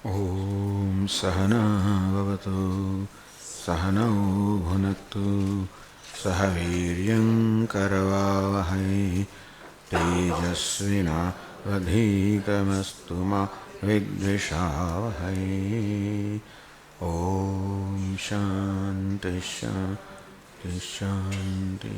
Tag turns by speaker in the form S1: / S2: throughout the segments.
S1: Om Sahana Bhavatu Sahanau Bhunaktu Sahaviryam Karavavahai Tejasvina Vadhitamastu Ma Vidvishavahai. Om Shanti Shanti Shanti.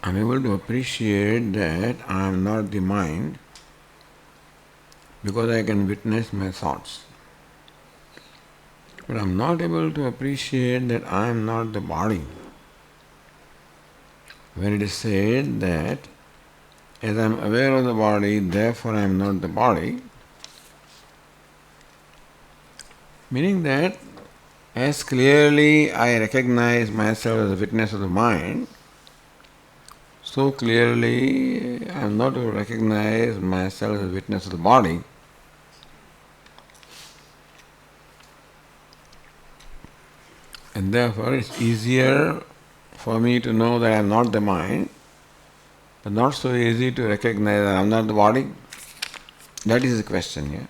S1: I'm able to appreciate that I am not the mind because I can witness my thoughts. But I'm not able to appreciate that I am not the body. When it is said that as I am aware of the body, therefore I am not the body, meaning that as clearly I recognize myself as a witness of the mind, so clearly I am not to recognize myself as a witness of the body. And therefore it's easier for me to know that I am not the mind, but not so easy to recognize that I am not the body. That is the question here.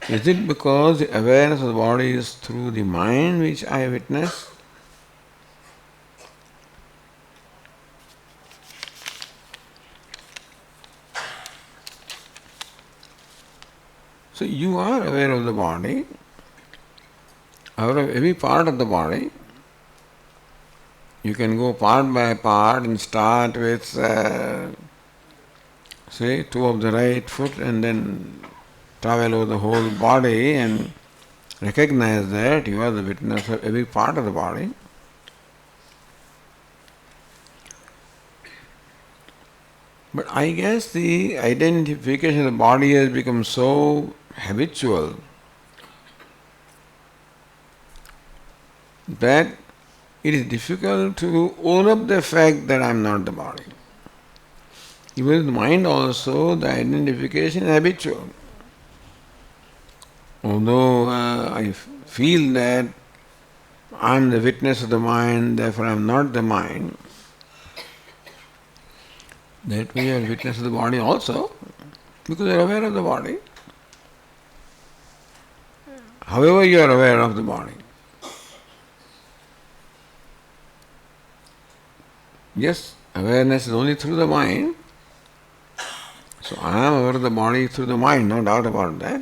S1: Is it because the awareness of the body is through the mind which I witness? So you are aware of the body, aware of every part of the body. You can go part by part and start with, say, toe of the right foot and then travel over the whole body and recognize that you are the witness of every part of the body. But I guess the identification of the body has become so habitual that it is difficult to own up the fact that I am not the body. Even in the mind also, the identification is habitual. Although I feel that I am the witness of the mind, therefore I am not the mind, that way you are witness of the body also, because you are aware of the body. However you are aware of the body. Yes, awareness is only through the mind. So I am aware of the body through the mind, no doubt about that.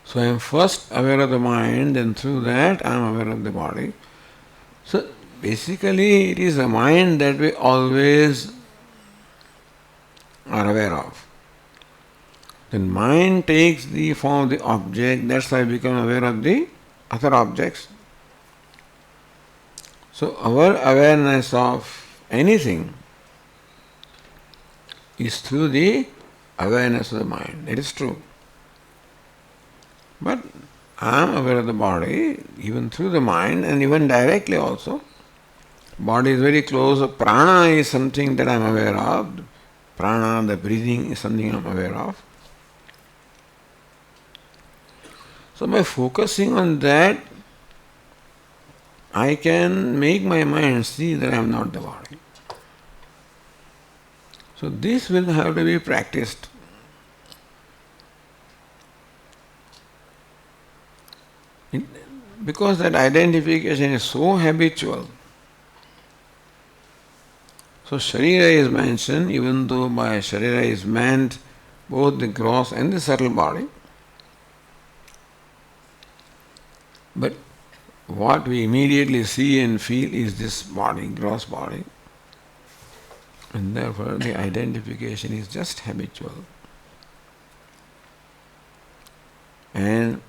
S1: So I am first aware of the mind, then through that I am aware of the body. So basically it is the mind that we always are aware of. Then mind takes the form of the object, that's why I become aware of the other objects. So our awareness of anything is through the awareness of the mind. It is true. But I am aware of the body even through the mind and even directly also. Body is very close. Prana is something that I am aware of. Prana, the breathing, is something I am aware of. So by focusing on that, I can make my mind see that I am not the body. So this will have to be practiced. Because that identification is so habitual. So Sharira is mentioned, even though by Sharira is meant both the gross and the subtle body. But what we immediately see and feel is this body, gross body. And therefore the identification is just habitual. And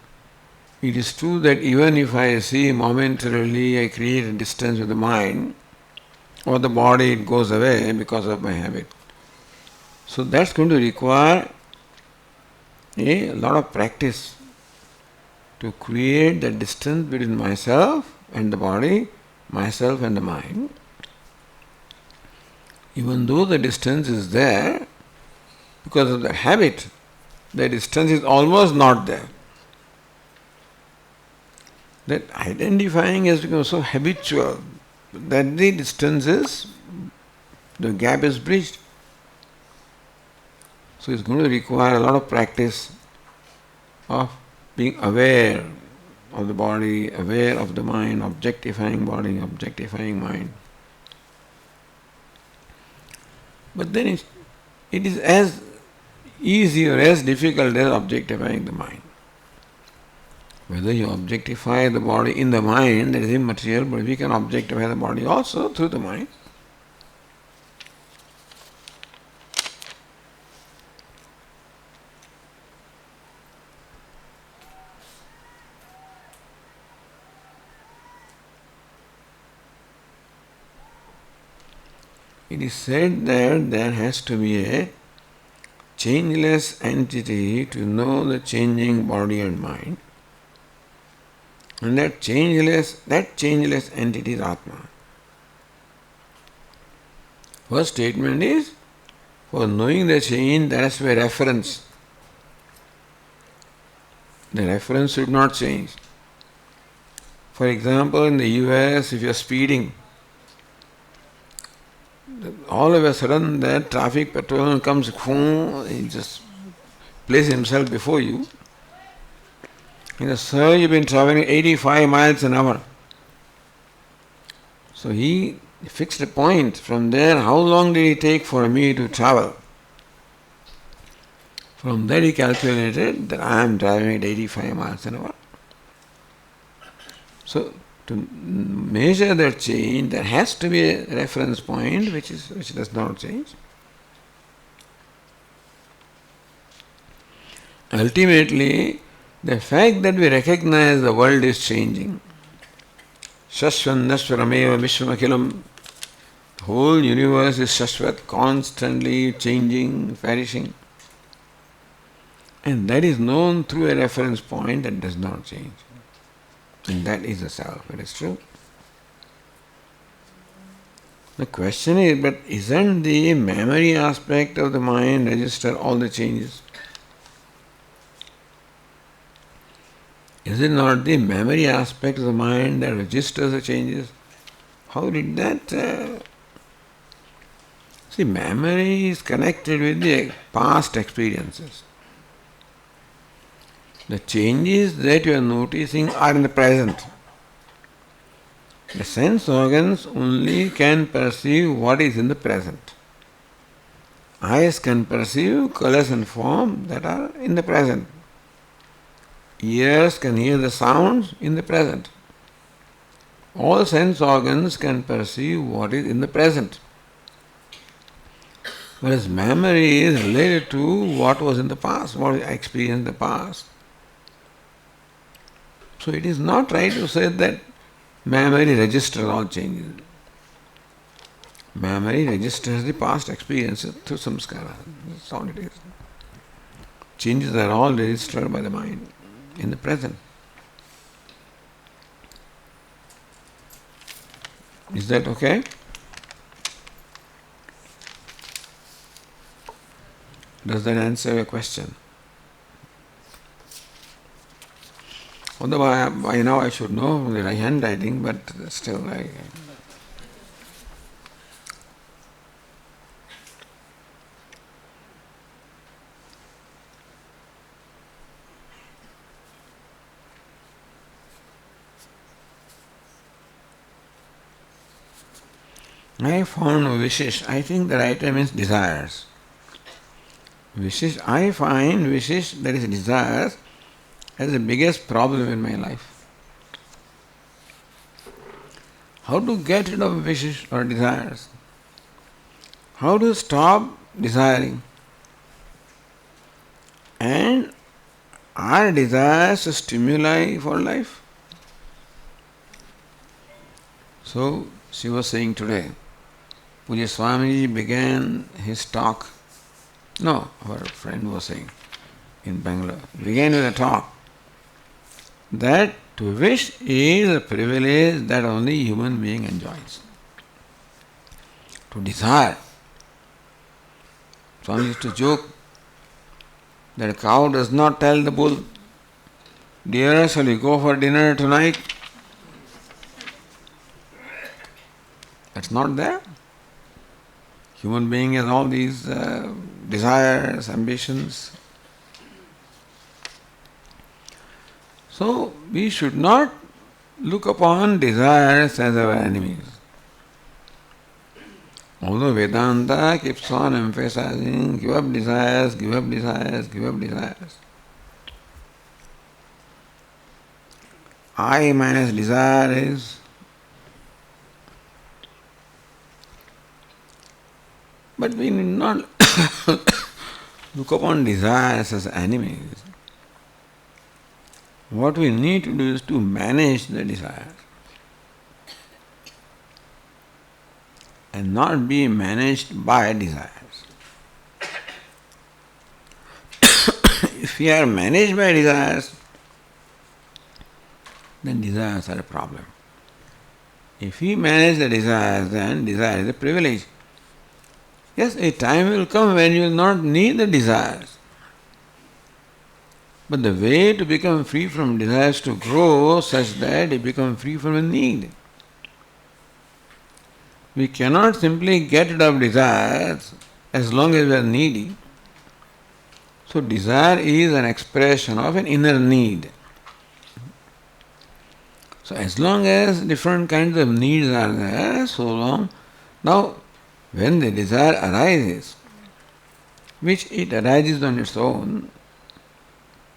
S1: it is true that even if I see momentarily, I create a distance with the mind, or the body, it goes away because of my habit. So that's going to require a lot of practice to create that distance between myself and the body, myself and the mind. Even though the distance is there, because of the habit, the distance is almost not there. That identifying has become so habitual that the distance is, the gap is bridged. So it's going to require a lot of practice of being aware of the body, aware of the mind, objectifying body, objectifying mind. But then it is as easy or as difficult as objectifying the mind. Whether you objectify the body in the mind, that is immaterial, but we can objectify the body also through the mind. It is said that there has to be a changeless entity to know the changing body and mind. And that changeless entity is Atma. First statement is, for knowing the change, there has to be a reference. The reference should not change. For example, in the US, if you are speeding, all of a sudden that traffic patrol comes, he just places himself before you. He says, sir, you've been traveling 85 miles an hour. So he fixed a point. From there, how long did it take for me to travel? From there he calculated that I am driving at 85 miles an hour. So to measure that change, there has to be a reference point which does not change. Ultimately, the fact that we recognize the world is changing, Shashvan Nashvarameva Vishwamakilam, the whole universe is Shashvat, constantly changing, perishing. And that is known through a reference point that does not change. And that is the self, it is true. The question is, but isn't the memory aspect of the mind register all the changes? Is it not the memory aspect of the mind that registers the changes? How did that... See, memory is connected with the past experiences. The changes that you are noticing are in the present. The sense organs only can perceive what is in the present. Eyes can perceive colors and form that are in the present. Ears can hear the sounds in the present. All sense organs can perceive what is in the present. Whereas memory is related to what was in the past, what I experienced in the past. So it is not right to say that memory registers all changes. Memory registers the past experiences through samskara. That's all it is. Changes are all registered by the mind in the present. Is that okay? Does that answer your question? Although by now I should know the handwriting, but still I found wishes. I think the right term means desires. Wishes, I find wishes, that is desires, as the biggest problem in my life. How to get rid of wishes or desires? How to stop desiring? And are desires a stimuli for life? So, she was saying today, Puja Swami began his talk. No, our friend was saying in Bangalore, began with a talk that to wish is a privilege that only human being enjoys. To desire. Swami used to joke that a cow does not tell the bull, "Dear, shall we go for dinner tonight?" That's not there. Human being has all these desires, ambitions. So we should not look upon desires as our enemies. Although Vedanta keeps on emphasizing, give up desires, give up desires, give up desires. I minus desire is but we need not look upon desires as enemies. What we need to do is to manage the desires and not be managed by desires. If we are managed by desires, then desires are a problem. If we manage the desires, then desire is a privilege. Yes, a time will come when you will not need the desires. But the way to become free from desires to grow such that you become free from a need. We cannot simply get rid of desires as long as we are needy. So desire is an expression of an inner need. So as long as different kinds of needs are there, so long. Now, when the desire arises, which it arises on its own,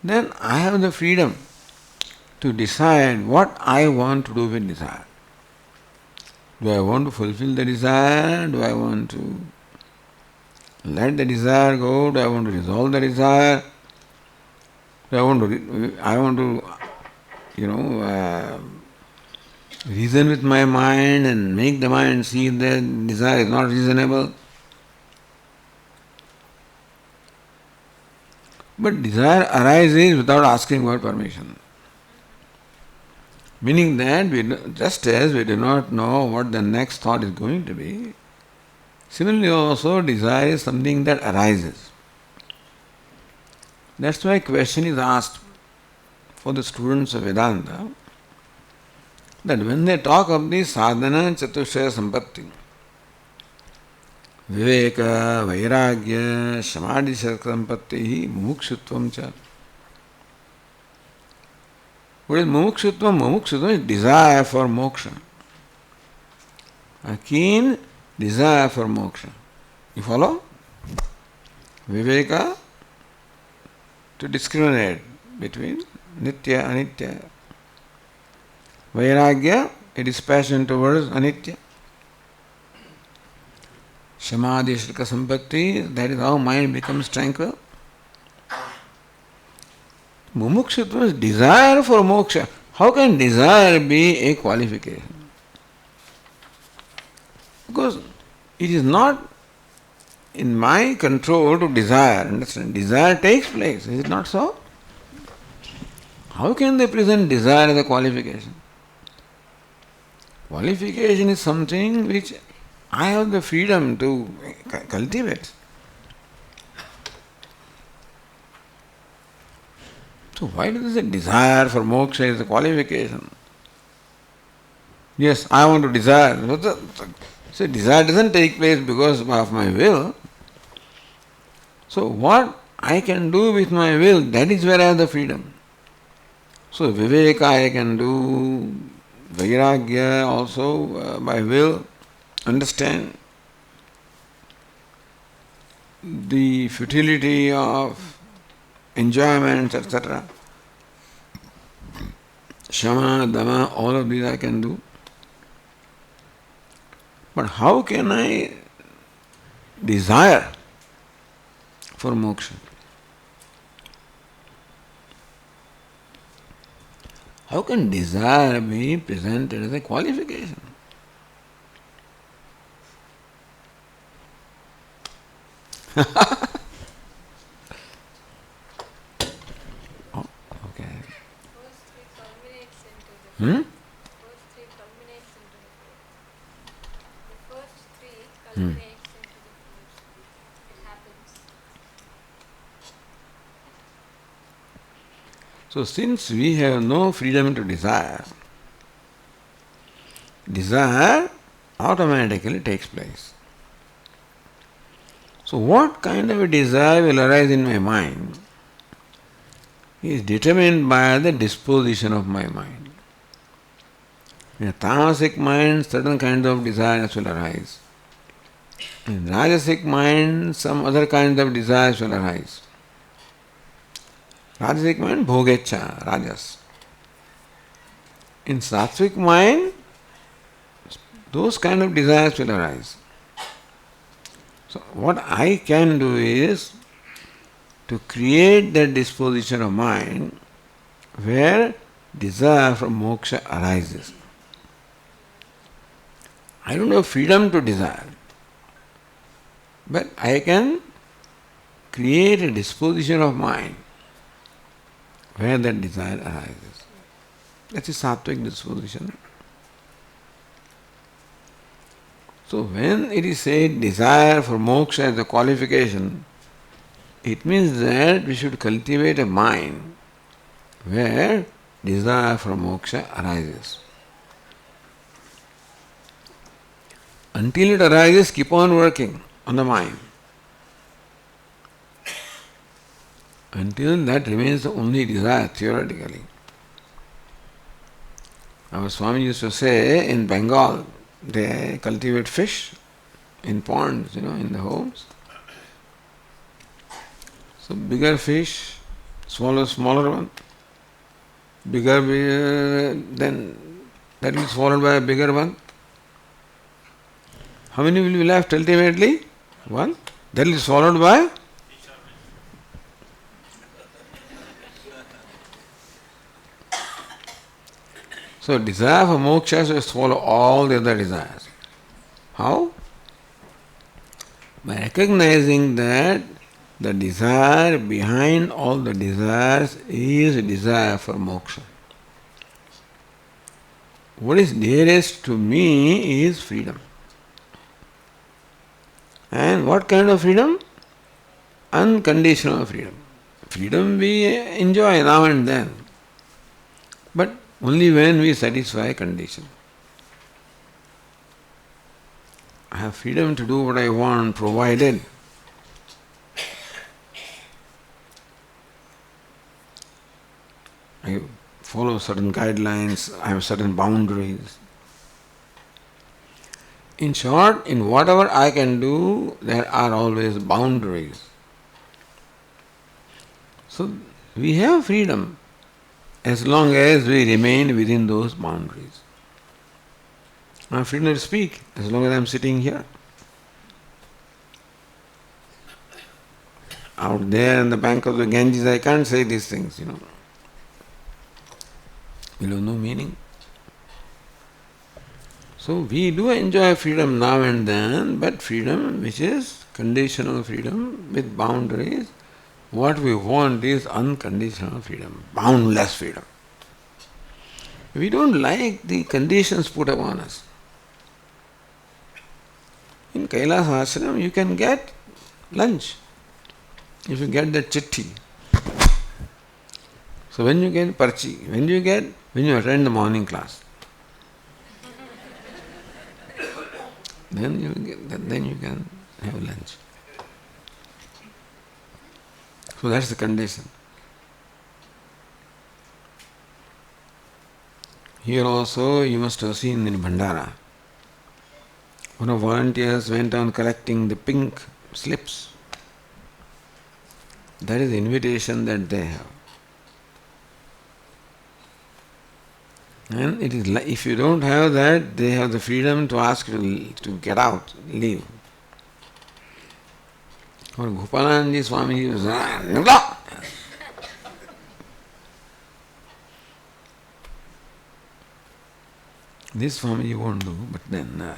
S1: then I have the freedom to decide what I want to do with desire. Do I want to fulfill the desire? Do I want to let the desire go? Do I want to resolve the desire? Do I want to reason with my mind and make the mind see that desire is not reasonable. But desire arises without asking for permission. Meaning that just as we do not know what the next thought is going to be, similarly also desire is something that arises. That's why a question is asked for the students of Vedanta, that when they talk of the sadhana chatushaya sampatti, viveka, vairagya, samadhi sampatti, mumukshutvam cha. What is mumukshutvam? Mumukshutvam is desire for moksha. A keen desire for moksha. You follow? Viveka, to discriminate between nitya, anitya. Vairagya, it is passion towards anitya. Samadhi shirka sampatti, that is how mind becomes tranquil. Mumukshutva is desire for moksha. How can desire be a qualification? Because it is not in my control to desire. Understand? Desire takes place. Is it not so? How can they present desire as a qualification? Qualification is something which I have the freedom to cultivate. So why does a desire for moksha is a qualification? Yes, I want to desire. So desire doesn't take place because of my will. So what I can do with my will, that is where I have the freedom. So viveka I can do, vairagya also by will, understand the futility of enjoyments, etc. Shama, dama, all of these I can do. But how can I desire for moksha? How can desire be presented as a qualification? Oh, okay.
S2: First three culminates into the
S1: Hmm?
S2: first three culminates into the fourth. The first three
S1: Hmm.
S2: culminates into the fourth. It happens.
S1: So since we have no freedom to desire, desire automatically takes place. So what kind of a desire will arise in my mind is determined by the disposition of my mind. In a tamasic mind, certain kinds of desires will arise. In rajasic mind, some other kinds of desires will arise. Rajasic mind, bhogecha, rajas. In sattvic mind, those kind of desires will arise. So what I can do is to create that disposition of mind where desire for moksha arises. I don't have freedom to desire, but I can create a disposition of mind where that desire arises. That's a sattvic disposition. So when it is said desire for moksha as a qualification, it means that we should cultivate a mind where desire for moksha arises. Until it arises, keep on working on the mind. Until that remains the only desire, theoretically. Our Swami used to say in Bengal, they cultivate fish in ponds, in the homes. So bigger fish swallow smaller one. Then that will be swallowed by a bigger one. How many will be left ultimately? One. That will be swallowed by? So desire for moksha will swallow all the other desires. How? By recognizing that the desire behind all the desires is a desire for moksha. What is dearest to me is freedom. And what kind of freedom? Unconditional freedom. Freedom we enjoy now and then, but only when we satisfy condition. I have freedom to do what I want, provided I follow certain guidelines, I have certain boundaries. In short, in whatever I can do, there are always boundaries. So we have freedom as long as we remain within those boundaries. I have freedom to speak as long as I am sitting here. Out there on the bank of the Ganges, I can't say these things, Will have no meaning. So we do enjoy freedom now and then, but freedom which is conditional freedom with boundaries. What we want is unconditional freedom, boundless freedom. We don't like the conditions put upon us. In Kailas Ashram, you can get lunch if you get the chitti. So when you get parchi, when you attend the morning class, then you can have lunch. So that's the condition. Here also you must have seen in Bhandara, one of volunteers went on collecting the pink slips. That is the invitation that they have. And it is like, if you don't have that, they have the freedom to ask you to get out, leave. Or Gopalanji Swami was, this Swami won't do, but then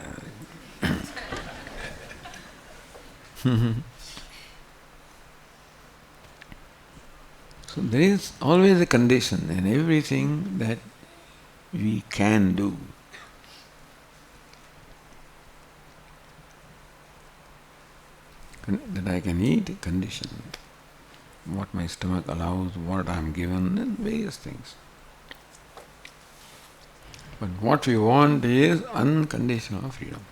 S1: so there is always a condition in everything that we can do. That I can eat, condition. What my stomach allows, what I am given, and various things. But what we want is unconditional freedom.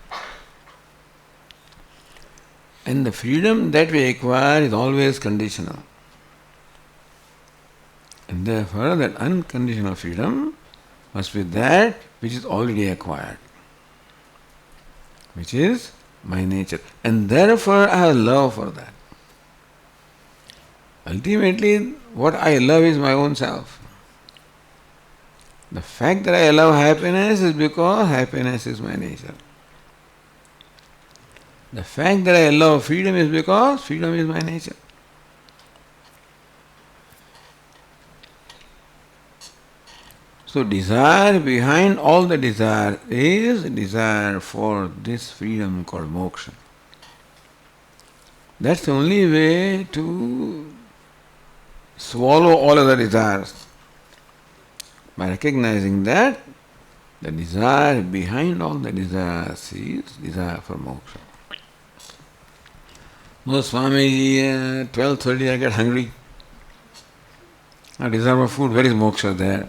S1: And the freedom that we acquire is always conditional. And therefore that unconditional freedom must be that which is already acquired, which is my nature. And therefore I have love for that. Ultimately, what I love is my own self. The fact that I love happiness is because happiness is my nature. The fact that I love freedom is because freedom is my nature. So desire behind all the desire is desire for this freedom called moksha. That's the only way to swallow all other desires. By recognizing that the desire behind all the desires is desire for moksha. No, Swamiji, 12:30 I get hungry. I desire for food. Where is moksha there?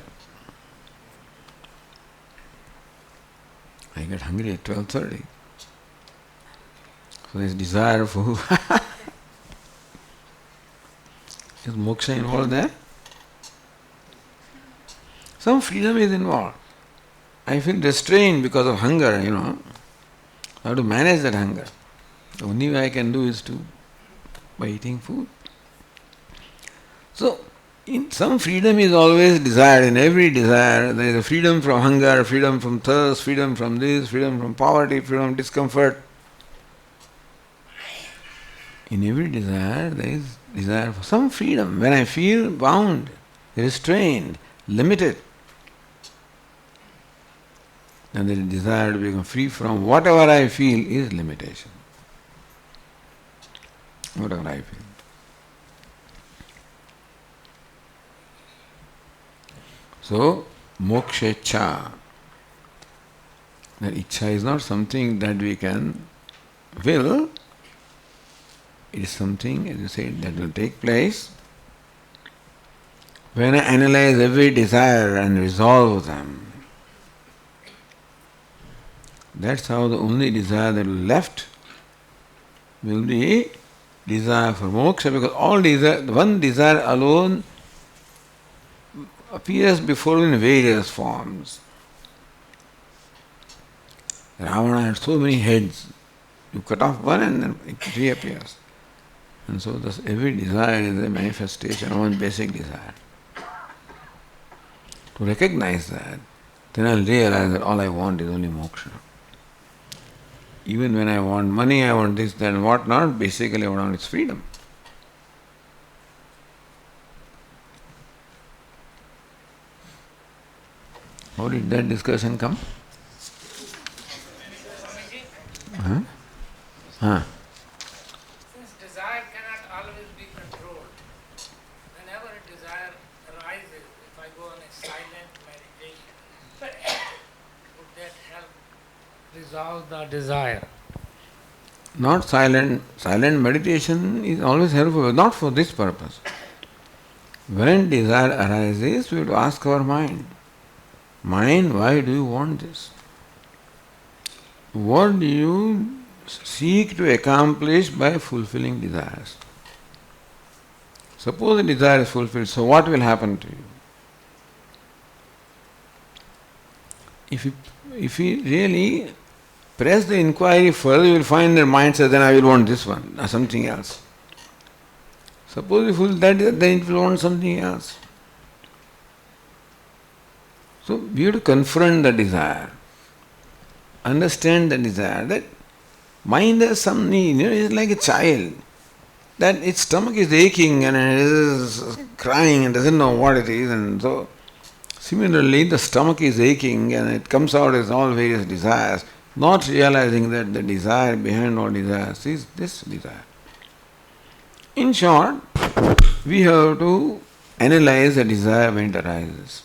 S1: I get hungry at 12:30. So there is desire for food. Is moksha involved there? Some freedom is involved. I feel restrained because of hunger, I have to manage that hunger. The only way I can do is by eating food. So, some freedom is always desired. In every desire, there is a freedom from hunger, freedom from thirst, freedom from this, freedom from poverty, freedom from discomfort. In every desire, there is desire for some freedom. When I feel bound, restrained, limited, then there is desire to become free from whatever I feel is limitation. Whatever I feel. So, moksha ichha. That ichha is not something that we can will. It is something, as you said, that will take place when I analyze every desire and resolve them. That's how the only desire that will left will be desire for moksha, because all desire, one desire alone appears before in various forms. Ravana had so many heads. You cut off one and then it reappears. And so thus every desire is a manifestation of one basic desire. To recognize that, then I'll realize that all I want is only moksha. Even when I want money, I want this, that, and what not, basically what I want is freedom. How did that discussion come?
S3: Since desire cannot always be controlled, whenever a desire arises, if I go on a silent meditation, would that help resolve the desire?
S1: Not silent. Silent meditation is always helpful, not for this purpose. When desire arises, we have to ask our mind, mind, why do you want this? What do you seek to accomplish by fulfilling desires? Suppose the desire is fulfilled, so what will happen to you? If you really press the inquiry further, you will find that mind says, then I will want this one or something else. Suppose you fulfill that, then it will want something else. So we have to confront the desire, understand the desire, that mind has some need, it's like a child, that its stomach is aching and it is crying and doesn't know what it is, and so similarly the stomach is aching and it comes out as all various desires, not realizing that the desire behind all desires is this desire. In short, we have to analyze the desire when it arises.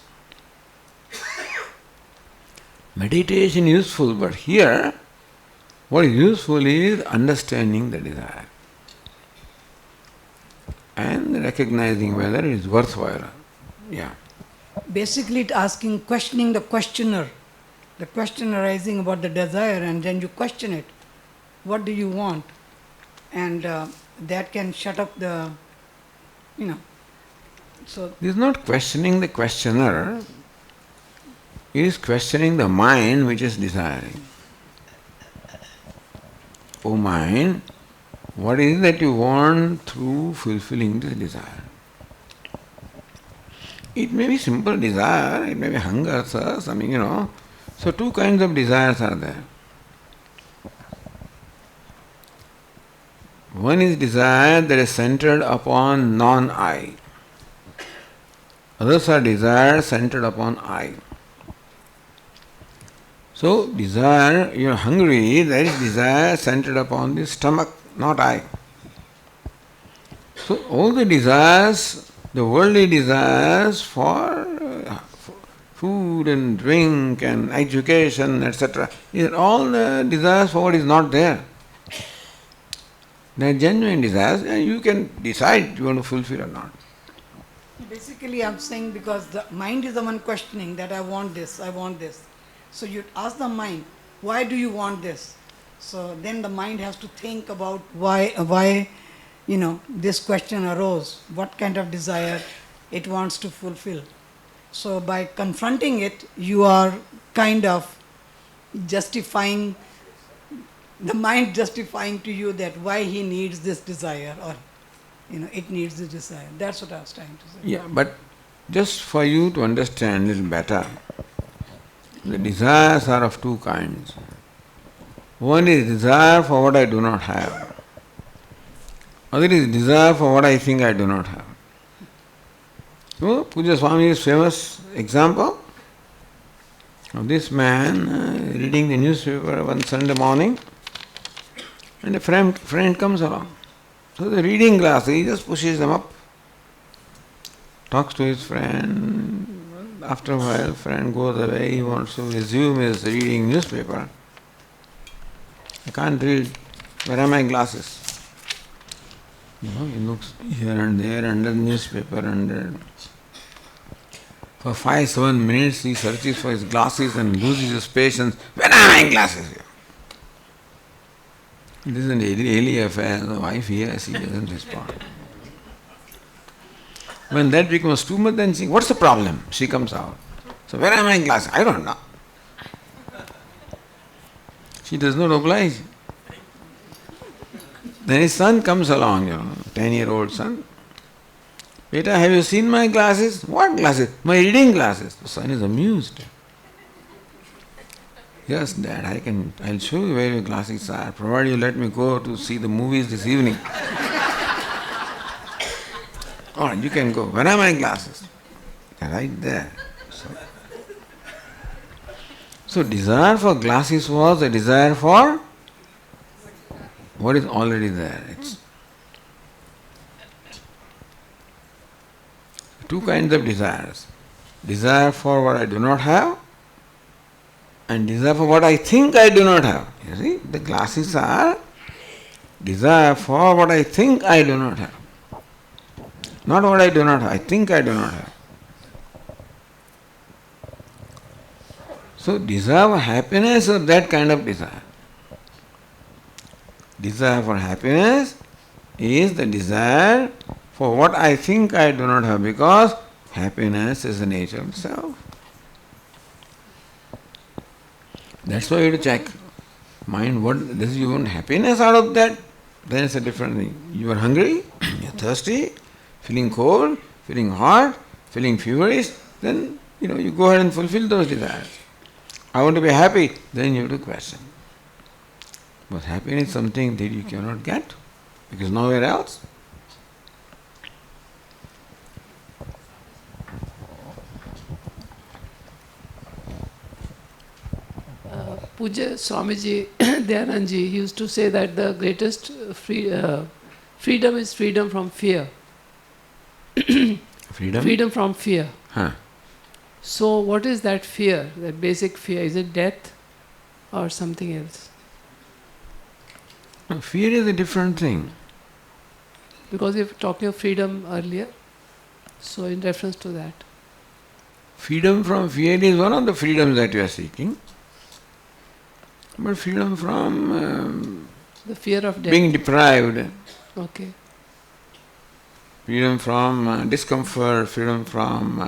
S1: Meditation is useful, but here what is useful is understanding the desire and recognizing whether it is worthwhile. Yeah.
S4: Basically, it asking, questioning the questioner. The question arising about the desire, and then you question it. What do you want? And that can shut up the, So
S1: This is not questioning the questioner, it is questioning the mind which is desiring. O mind, what is it that you want through fulfilling this desire? It may be simple desire, it may be hunger, thirst, So two kinds of desires are there. One is desire that is centered upon non-I. Others are desires centered upon I. So desire, you are hungry, that is desire centered upon the stomach, not I. So all the desires, the worldly desires for food and drink and education, etc., these are all the desires for what is not there. They are genuine desires, and you can decide you want to fulfill or not.
S4: basically, I'm saying because the mind is the one questioning that I want this, I want this. So you ask the mind, why do you want this? So then the mind has to think about why this question arose, what kind of desire it wants to fulfill. So by confronting it, you are kind of justifying, the mind justifying to you that why he needs this desire, or it needs this desire. That's what I was trying to say.
S1: Yeah, but just for you to understand a little better, the desires are of two kinds. One is desire for what I do not have. Other is desire for what I think I do not have. So, Puja Swami's famous example of this man reading the newspaper one Sunday morning, and a friend comes along. So the reading glasses, he just pushes them up, talks to his friend. After a while, friend goes away, he wants to resume his reading newspaper. I can't read. Where are my glasses? He looks here and there under the newspaper, for 5-7 minutes he searches for his glasses and loses his patience. Where are my glasses? This is an daily affair. The wife hears, he doesn't respond. When that becomes too much, then she, what's the problem? She comes out. So where are my glasses? I don't know. She does not oblige. Then his son comes along, 10-year-old son. Beta, have you seen my glasses? What glasses? My reading glasses. The son is amused. Yes, Dad, I'll show you where your glasses are, provided you let me go to see the movies this evening. All right, you can go. Where are my glasses? They're right there. So desire for glasses was a desire for what is already there. It's two kinds of desires. Desire for what I do not have, and desire for what I think I do not have. You see, the glasses are desire for what I think I do not have. Not what I do not have, I think I do not have. So desire for happiness or that kind of desire? Desire for happiness is the desire for what I think I do not have, because happiness is the nature of self. That's why you have to check. Mind, what does you want happiness out of that? Then it's a different thing. You are hungry, you're thirsty, feeling cold, feeling hot, feeling feverish, then you go ahead and fulfill those desires. I want to be happy, then you have to question. But happiness is something that you cannot get, because nowhere else.
S5: Puja Swamiji, Dayanandji used to say that the greatest freedom is freedom from fear.
S1: Freedom?
S5: Freedom from fear.
S1: Huh.
S5: So what is that fear, that basic fear? Is it death or something else?
S1: Fear is a different thing.
S5: Because we were talking of freedom earlier, so in reference to that.
S1: Freedom from fear is one of the freedoms that you are seeking. But freedom from
S5: The fear of death.
S1: being deprived,
S5: Okay.
S1: freedom from discomfort, freedom from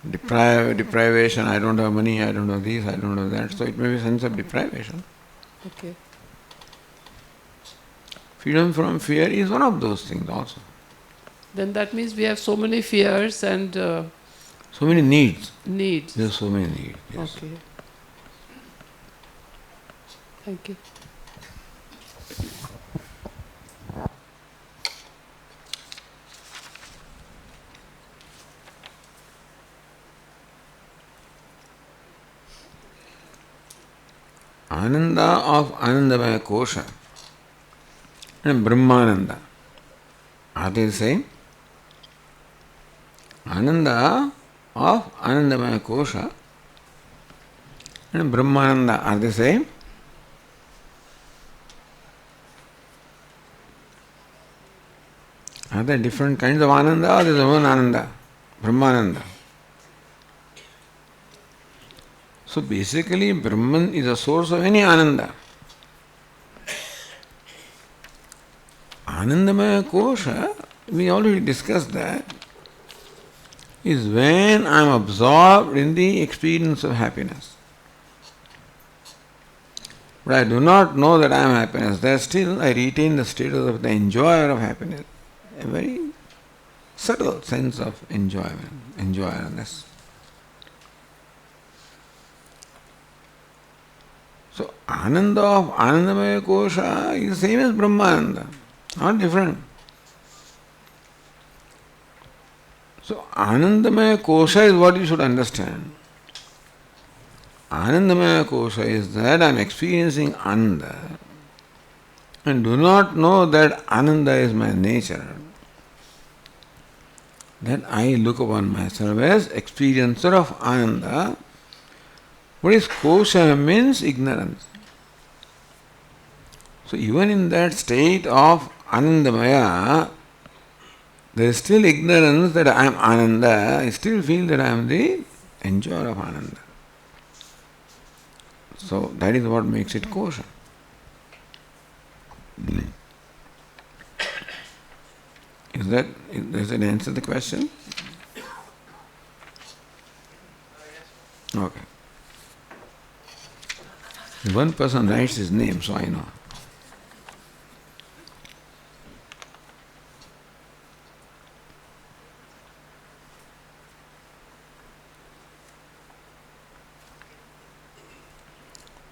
S1: deprivation. I don't have money, I don't have this, I don't have that. So it may be a sense of deprivation.
S5: Okay.
S1: Freedom from fear is one of those things also.
S5: Then that means we have so many fears and
S1: So many needs.
S5: needs.
S1: There are so many needs. Yes.
S5: Okay. Thank you.
S1: Ananda of Anandamaya Kosha and Brahmananda, are they the same? Ananda of Anandamaya Kosha and Brahmananda, are they the same? Are there different kinds of Ananda or there is one Ananda? Brahmananda. So basically, Brahman is a source of any Ananda. Anandamaya Kosha, we already discussed that, is when I am absorbed in the experience of happiness. But I do not know that I am happiness. There still I retain the status of the enjoyer of happiness. A very subtle sense of enjoyment, enjoyerness. So Ananda of Anandamaya Kosha is the same as Brahmananda, not different. So Anandamaya Kosha is what you should understand. Anandamaya Kosha is that I am experiencing Ananda and do not know that Ananda is my nature. Then I look upon myself as experiencer of Ananda. What is Kosha means? Ignorance. So even in that state of Anandamaya, there is still ignorance that I am Ananda. I still feel that I am the enjoyer of Ananda. So that is what makes it Kosha. Does that answer the question? Okay. One person writes his name, so I know.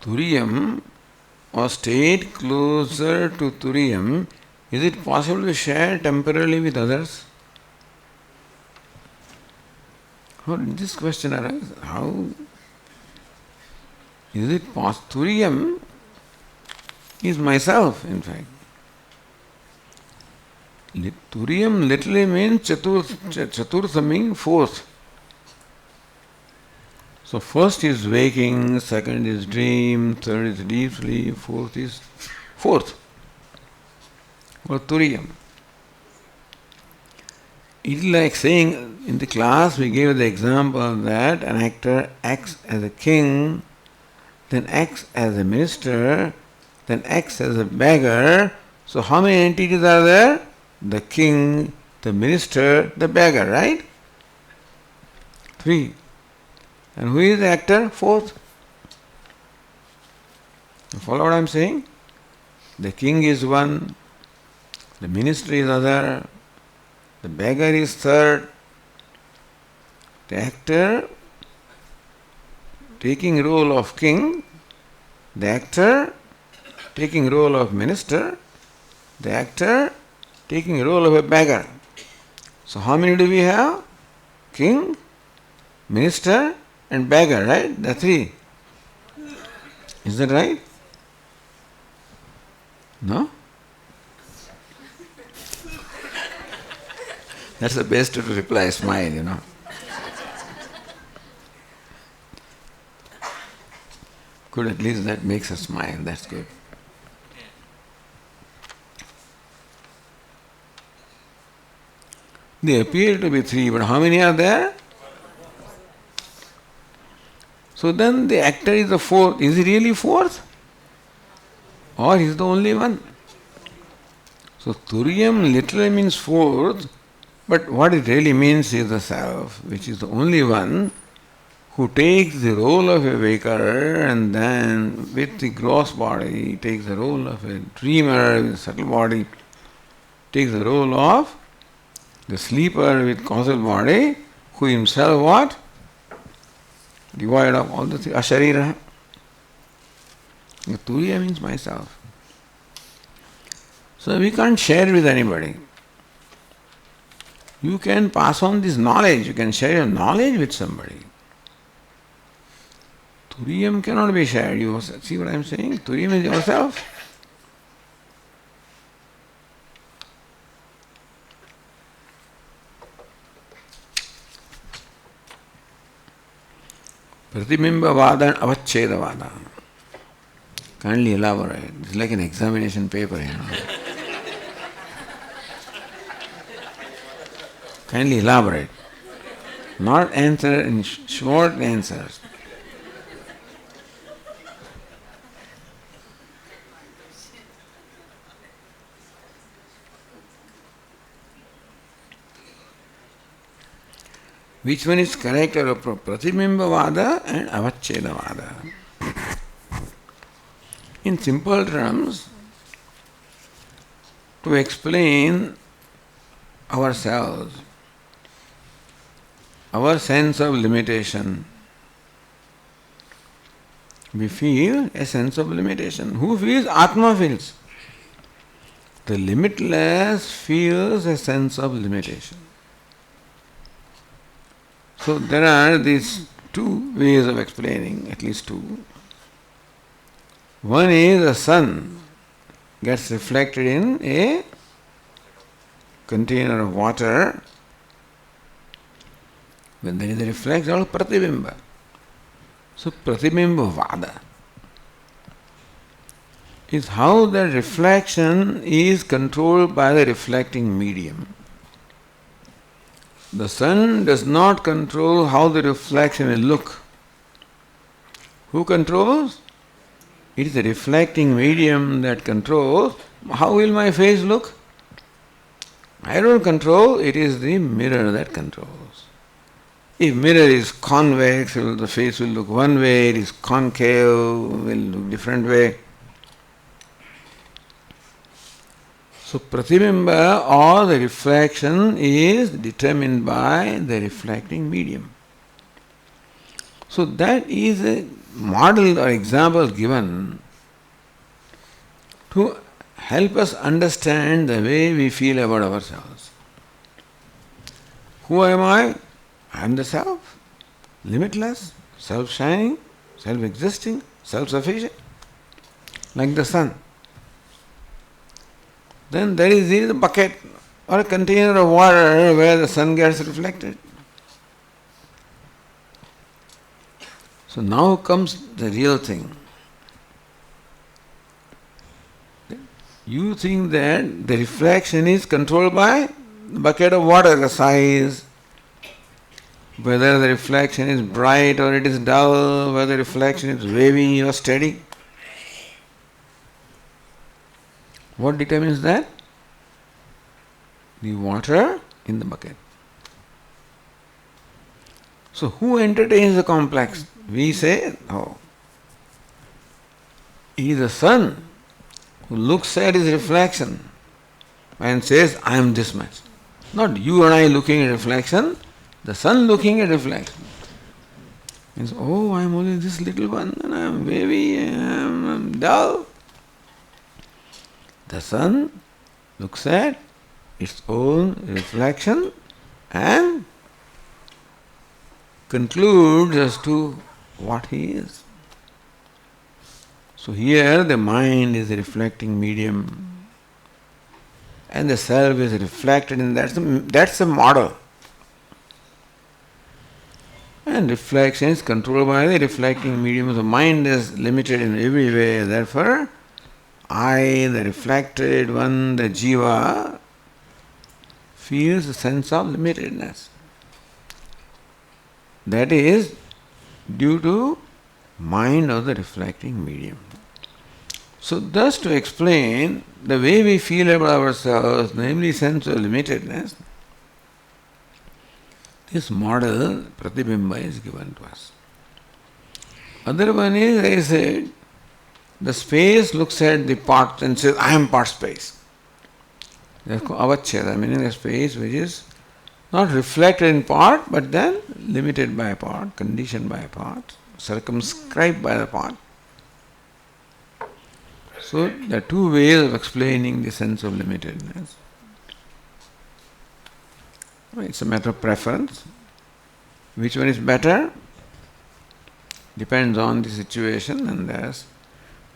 S1: Turiyam or state closer to Turiyam, is it possible to share temporarily with others? How did this question arise? How is it possible? Turiyam is myself, in fact. Turiyam literally means chaturtha means fourth. So first is waking, second is dream, third is deep sleep, fourth is fourth. Or Turiyam. It's like saying, in the class we gave the example that an actor acts as a king, then acts as a minister, then acts as a beggar. So how many entities are there? The king, the minister, the beggar, right? 3. And who is the actor? 4th. You follow what I am saying? The king is 1, the minister is other, the beggar is 3rd, the actor taking role of king, the actor taking role of minister, the actor taking role of a beggar. So how many do we have? King, minister and beggar, right? The 3. Is that right? No? That's the best to reply, smile, Good, at least that makes us smile, that's good. They appear to be 3, but how many are there? So then the actor is the 4th. Is he really 4th? Or he is the only one? So Turiyam literally means 4th, but what it really means is the self, which is the only one who takes the role of a waker and then with the gross body takes the role of a dreamer with a subtle body, takes the role of the sleeper with causal body, who himself what? Devoid of all the three. Asharira. Turiya means myself. So we can't share with anybody. You can pass on this knowledge, you can share your knowledge with somebody. Turiyam cannot be shared. You see what I am saying? Turiyam is yourself. Pratibimba-vada and avachcheda-vada. Kindly elaborate. It's like an examination paper, Kindly elaborate. Not answer in short answers. Which one is correct or appropriate? Pratibimba-vada and avachcheda-vada. In simple terms, to explain ourselves, our sense of limitation, we feel a sense of limitation. Who feels? Atma feels. The limitless feels a sense of limitation. So there are these 2 ways of explaining, at least 2. One is the sun gets reflected in a container of water. When there is a reflection, it's called pratibimba. So pratibimba-vada is how the reflection is controlled by the reflecting medium. The sun does not control how the reflection will look. Who controls? It is the reflecting medium that controls how will my face look. I don't control, it is the mirror that controls. If mirror is convex, the face will look one way, it is concave, will look different way. So pratibimba or the reflection is determined by the reflecting medium. So that is a model or example given to help us understand the way we feel about ourselves. Who am I? I am the self, limitless, self-shining, self-existing, self-sufficient, like the sun. Then there is a bucket or a container of water where the sun gets reflected. So now comes the real thing. You think that the reflection is controlled by bucket of water, the size, whether the reflection is bright or it is dull, whether the reflection is wavy or steady. What determines that? The water in the bucket. So who entertains the complex? We say, oh, he is the sun who looks at his reflection and says, I am this much. Not you and I looking at reflection, the sun looking at reflection. Means, oh, I am only this little one and I am wavy, I am dull. The sun looks at its own reflection and concludes as to what he is. So here the mind is a reflecting medium and the self is reflected in that's a model. And reflection is controlled by the reflecting medium. The mind is limited in every way. Therefore, I, the reflected one, the jiva, feels a sense of limitedness. That is due to mind of the reflecting medium. So thus to explain the way we feel about ourselves, namely sense of limitedness, this model, Pratibimba, is given to us. Other one is, I said, the space looks at the part and says, I am part space. That's called avacheda, meaning the space which is not reflected in part, but then limited by a part, conditioned by a part, circumscribed by the part. So there are two ways of explaining the sense of limitedness. It's a matter of preference. Which one is better? Depends on the situation, and there's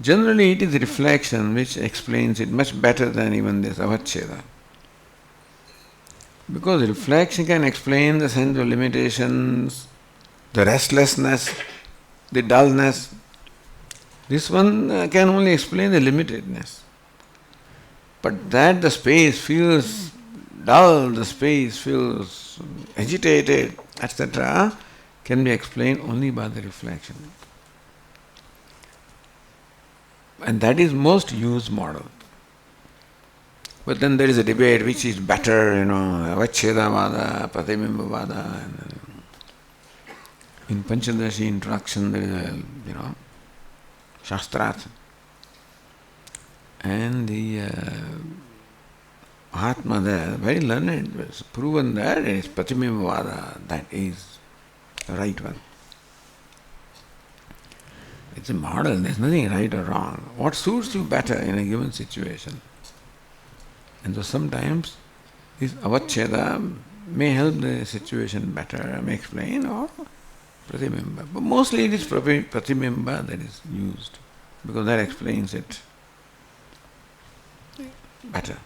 S1: generally it is reflection which explains it much better than even this avacheda. Because reflection can explain the sense of limitations, the restlessness, the dullness. This one can only explain the limitedness. But that the space feels dull, the space feels agitated, etc., can be explained only by the reflection. And that is most used model. But then there is a debate which is better, avachedavada, pratibimba-vada. In Panchadashi introduction there is a, Shastrat. And the Mahatma there, very learned, was proven that it is pratibimba-vada, that is the right one. It's a model, there's nothing right or wrong. What suits you better in a given situation? And so sometimes this avacheda may help the situation better, may explain, or pratibimba. But mostly it is pratibimba that is used, because that explains it better.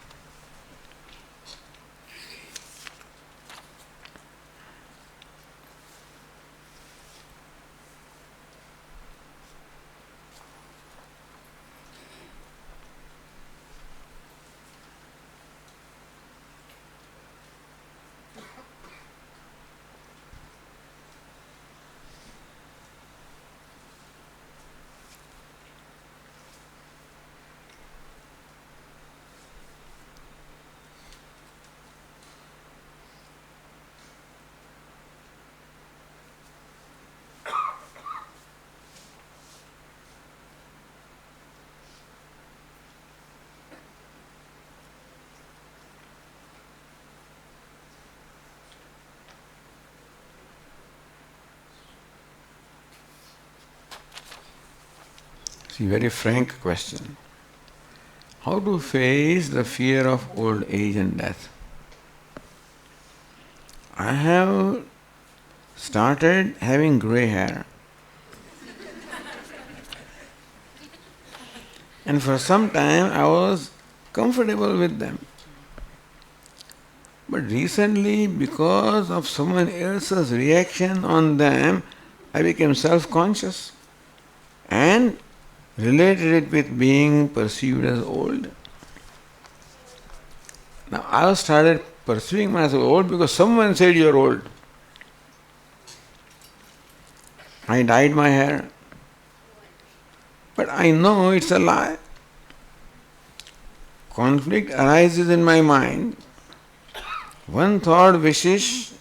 S1: See, very frank question. How to face the fear of old age and death? I have started having grey hair. And for some time I was comfortable with them. But recently, because of someone else's reaction on them, I became self-conscious and related it with being perceived as old. Now I have started perceiving myself old because someone said you're old. I dyed my hair. But I know it's a lie. Conflict arises in my mind. One thought wishes,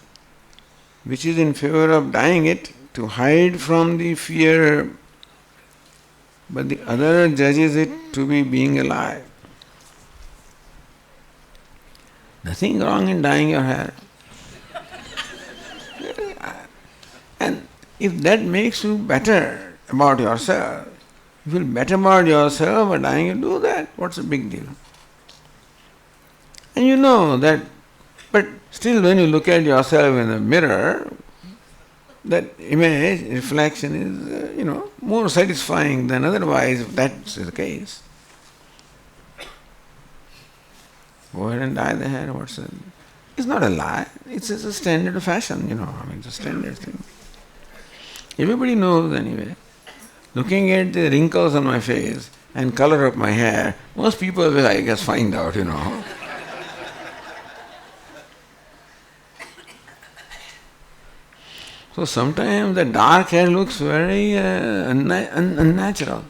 S1: which is in favor of dyeing it, to hide from the fear, but the other judges it to be being a lie. Nothing wrong in dyeing your hair. And if that makes you better about yourself, you feel better about yourself by dyeing, you do that. What's the big deal? And you know that, but still when you look at yourself in the mirror, that image, reflection is, more satisfying than otherwise if that's the case. Go ahead and dye the hair, what's it? It's not a lie, it's a standard fashion, it's a standard thing. Everybody knows anyway. Looking at the wrinkles on my face and color of my hair, most people will, I guess, find out, So sometimes the dark hair looks very unnatural.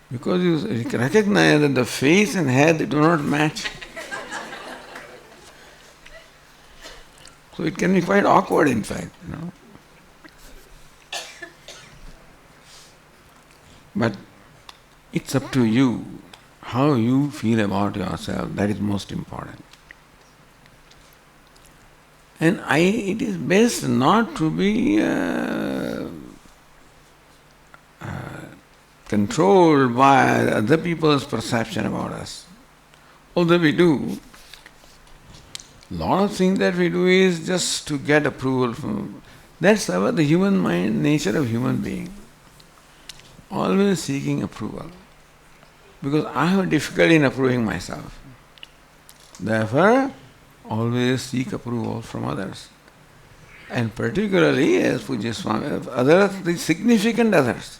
S1: Because you recognize that the face and hair, they do not match. So it can be quite awkward, in fact, But it's up to you, how you feel about yourself, that is most important. And it is best not to be controlled by other people's perception about us. Although we do, a lot of things that we do is just to get approval from. That's the human mind, nature of human being. Always seeking approval. Because I have difficulty in approving myself. Therefore, always seek approval from others. And particularly, as Pujya Swami, others, the significant others.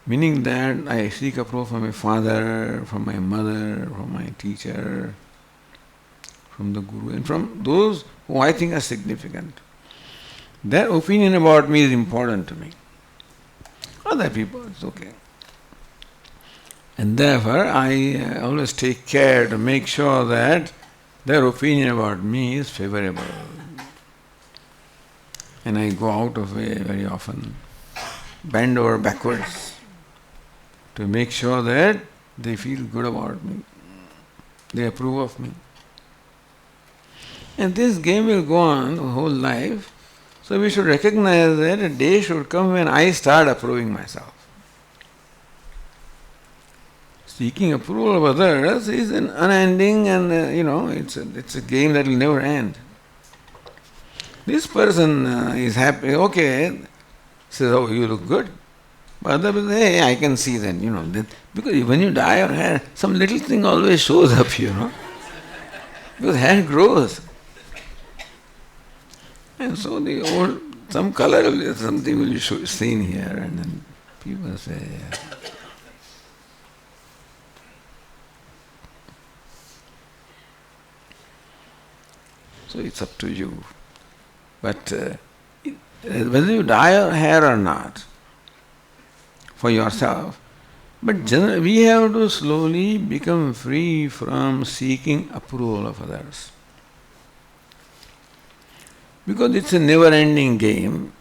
S1: Meaning that I seek approval from my father, from my mother, from my teacher, from the Guru, and from those who I think are significant. Their opinion about me is important to me. Other people, it's okay. And therefore, I always take care to make sure that their opinion about me is favorable. And I go out of way very often, bend over backwards to make sure that they feel good about me. They approve of me. And this game will go on the whole life. So we should recognize that a day should come when I start approving myself. Seeking approval of others is an unending and, it's a game that will never end. This person is happy, okay, says, oh, you look good. But other people say, hey, I can see that, that, because when you dye your hair, some little thing always shows up, because hair grows. And so some color, something will be seen here, and then people say, yeah. So it's up to you. But whether you dye your hair or not, for yourself, but generally we have to slowly become free from seeking approval of others. Because it's a never-ending game.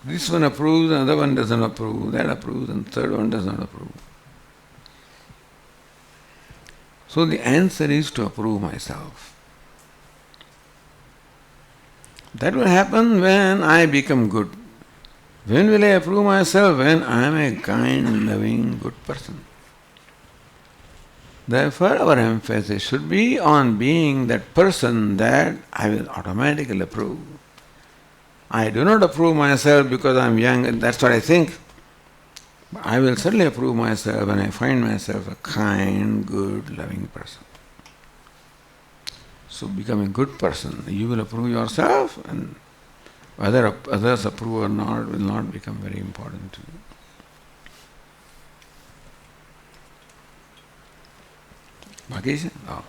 S1: This one approves, another one doesn't approve, that approves, and third one does not approve. So the answer is to approve myself. That will happen when I become good. When will I approve myself? When I am a kind, loving, good person. Therefore, our emphasis should be on being that person that I will automatically approve. I do not approve myself because I am young, and that's what I think. But I will certainly approve myself when I find myself a kind, good, loving person. So become a good person. You will approve yourself, and whether others approve or not will not become very important to you. Bhagi? Oh.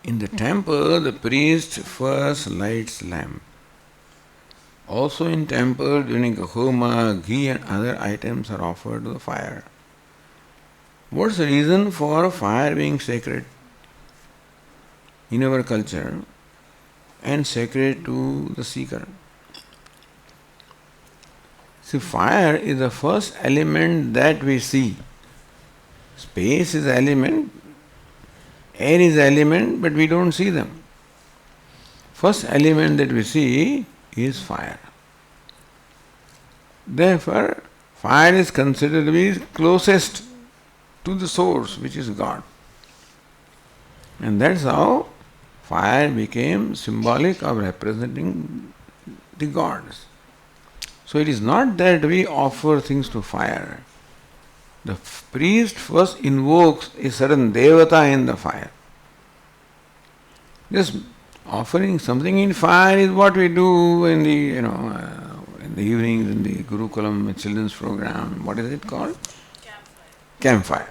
S1: In the temple, the priest first lights lamp. Also in temple, during a homa, ghee and other items are offered to the fire. What's the reason for fire being sacred in our culture and sacred to the seeker? See, fire is the first element that we see. Space is an element, air is an element, but we don't see them. First element that we see is fire. Therefore, fire is considered to be closest to the source, which is God. And that's how fire became symbolic of representing the gods. So it is not that we offer things to fire. The priest first invokes a certain devata in the fire. Just offering something in fire is what we do in the in the evenings in the Gurukulam children's program. What is it called? Campfire.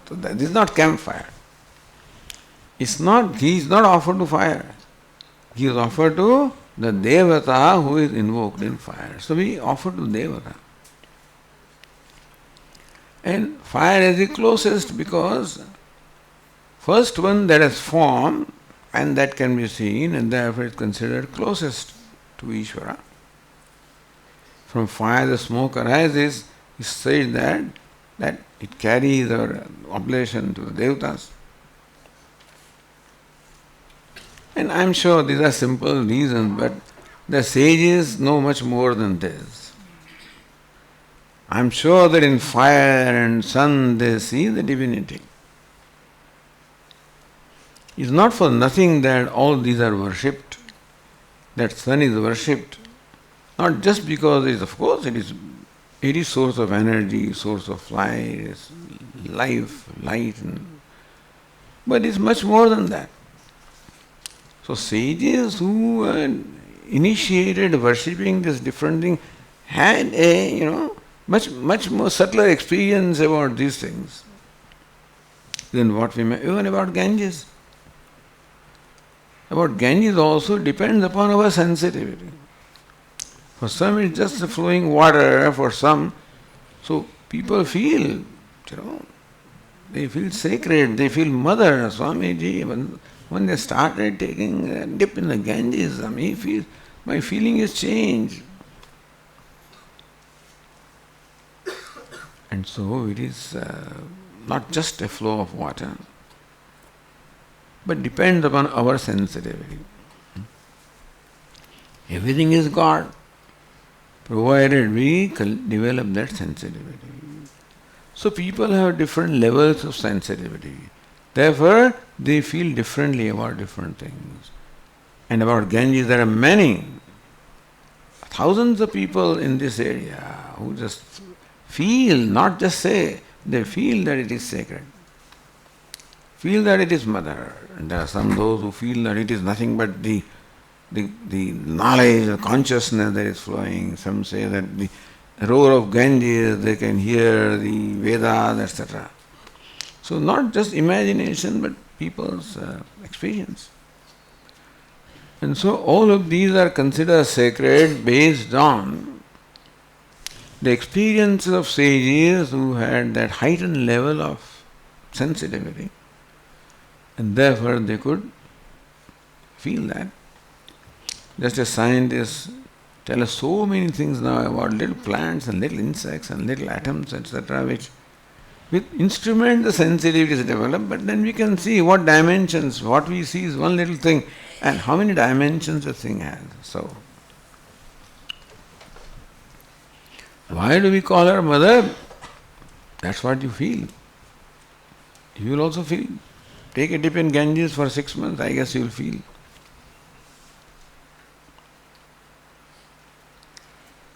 S1: So that is not campfire. It's not. He is not offered to fire. He is offered to the devata who is invoked in fire. So we offer to devata. And fire is the closest because first one that has form and that can be seen and therefore is considered closest to Ishvara. From fire the smoke arises, it says that it carries our oblation to the devatas. And I am sure these are simple reasons, but the sages know much more than this. I am sure that in fire and sun they see the divinity. It's not for nothing that all these are worshipped, that sun is worshipped, not just because it is, of course, it is source of energy, source of light, life, light, but it's much more than that. So sages who initiated worshipping this different thing had a much more subtler experience about these things than what we may, even about Ganges. About Ganges also depends upon our sensitivity. For some it's just the flowing water, for some, so people feel, they feel sacred, they feel mother. Swamiji, when they started taking a dip in the Ganges, my feeling is changed. And so it is not just a flow of water, but depends upon our sensitivity. Everything is God, provided we develop that sensitivity. So people have different levels of sensitivity. Therefore, they feel differently about different things. And about Ganges, there are many, thousands of people in this area who just feel, not just say, they feel that it is sacred. Feel that it is mother. And there are some those who feel that it is nothing but the knowledge, the consciousness that is flowing. Some say that the roar of Ganges, they can hear the Vedas, etc. So not just imagination, but people's experience. And so all of these are considered sacred based on the experiences of sages who had that heightened level of sensitivity. And therefore they could feel that. Just as scientists tell us so many things now about little plants and little insects and little atoms, etc., which with instrument the sensitivity is developed, but then we can see what dimensions, what we see is one little thing, And how many dimensions the thing has. So, why do we call her mother? That's what you feel. You will also feel. Take a dip in Ganges for 6 months, I guess you will feel.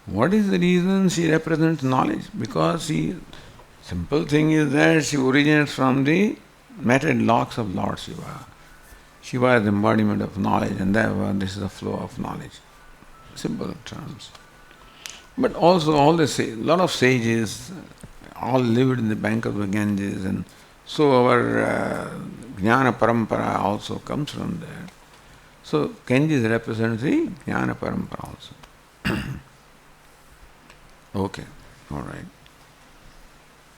S1: What is the reason she represents knowledge? Because simple thing is that she originates from the matted locks of Lord Shiva. Shiva is the embodiment of knowledge, and therefore this is the flow of knowledge. Simple terms. But also a lot of sages all lived in the bank of the Ganges, and so our Jnana Parampara also comes from there. So Ganges represents the Jnana Parampara also. Okay, all right.